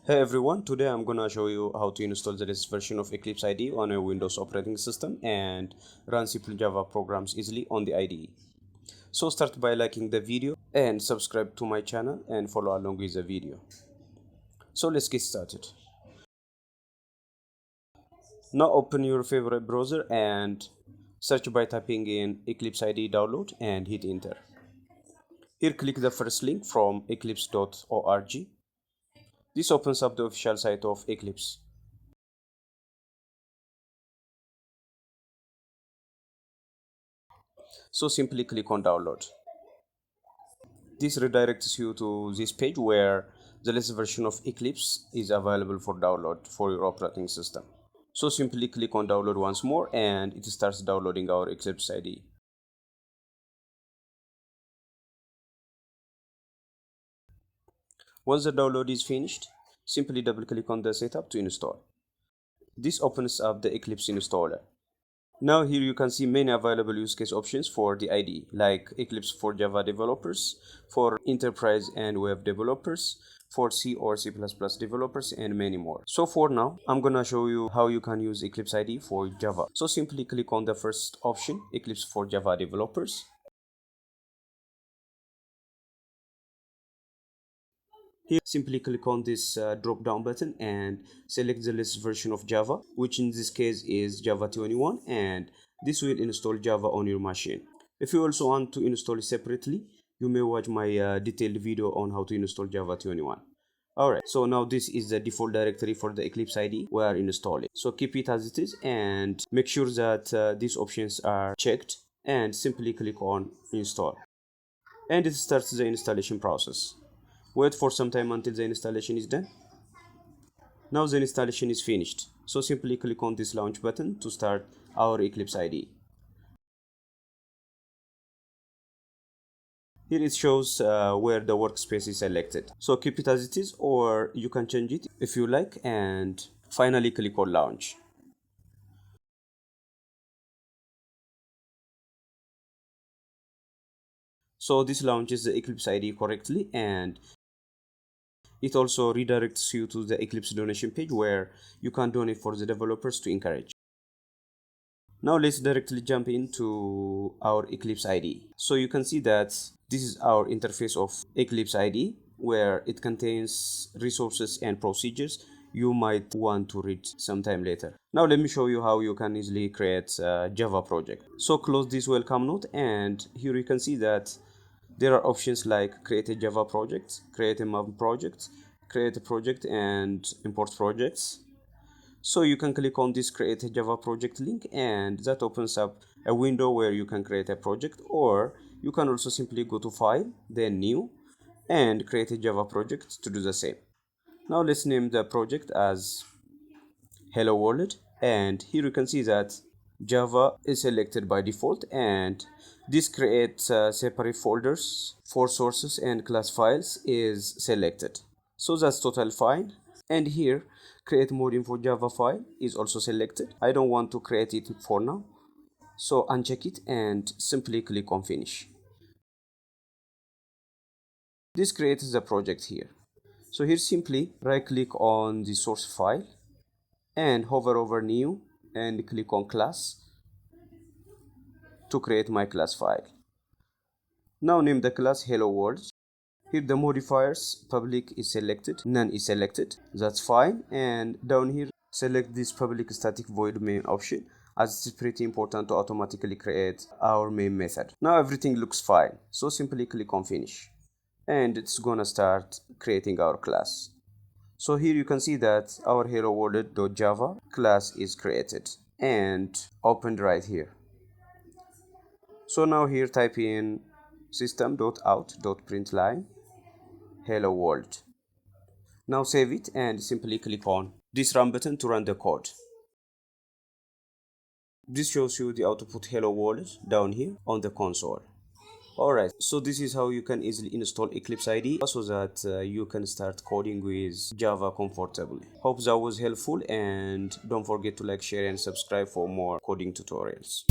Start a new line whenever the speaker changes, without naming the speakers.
Hey everyone, today I'm gonna show you how to install the latest version of Eclipse IDE on a Windows operating system and run simple Java programs easily on the IDE. So start by liking the video and subscribe to my channel and follow along with the video. So let's get started. Now open your favorite browser and search by typing in Eclipse IDE download and hit enter. Here click the first link from eclipse.org. This opens up the official site of Eclipse. So simply click on download. This redirects you to this page where the latest version of Eclipse is available for download for your operating system. So simply click on download once more and it starts downloading our Eclipse IDE. Once the download is finished, simply double click on the setup to install. This opens up the Eclipse installer. Now here you can see many available use case options for the IDE, like Eclipse for Java developers, for enterprise and web developers, for C or C++ developers, and many more. So for now, I'm gonna show you how you can use Eclipse IDE for Java. So simply click on the first option, Eclipse for Java developers. Here, simply click on this drop down button and select the latest version of Java, which in this case is Java 21, and this will install Java on your machine. If you also want to install it separately, you may watch my detailed video on how to install Java 21. Alright, so now this is the default directory for the Eclipse IDE we are installing. So keep it as it is and make sure that these options are checked and simply click on install. And it starts the installation process. Wait for some time until the installation is done. Now the installation is finished. So simply click on this launch button to start our Eclipse IDE. Here it shows where the workspace is selected. So keep it as it is or you can change it if you like and finally click on launch. So this launches the Eclipse IDE correctly and it also redirects you to the Eclipse donation page where you can donate for the developers to encourage. Now let's directly jump into our Eclipse IDE. So you can see that this is our interface of Eclipse IDE where it contains resources and procedures you might want to read sometime later. Now let me show you how you can easily create a Java project. So close this welcome note and here you can see that there are options like create a Java project, create a Maven project, create a project and import projects. So you can click on this create a Java project link and that opens up a window where you can create a project, or you can also simply go to file, then new, and create a Java project to do the same. Now let's name the project as Hello World, and here you can see that Java is selected by default and this create separate folders for sources and class files is selected. So that's totally fine. And here create more info Java file is also selected. I don't want to create it for now. So uncheck it and simply click on finish. This creates the project here. So here simply right click on the source file and hover over new and click on class to create my class file. Now name the class Hello World. Here the modifiers public is selected, none is selected, that's fine. And down here select this public static void main option as it's pretty important to automatically create our main method. Now everything looks fine, so simply click on finish and it's gonna start creating our class. So here you can see that our hello world.java class is created and opened right here. So now here type in system.out.println hello world. Now save it and simply click on this run button to run the code. This shows you the output hello world down here on the console. Alright, so this is how you can easily install Eclipse IDE so that you can start coding with Java comfortably. Hope that was helpful and don't forget to like, share and subscribe for more coding tutorials.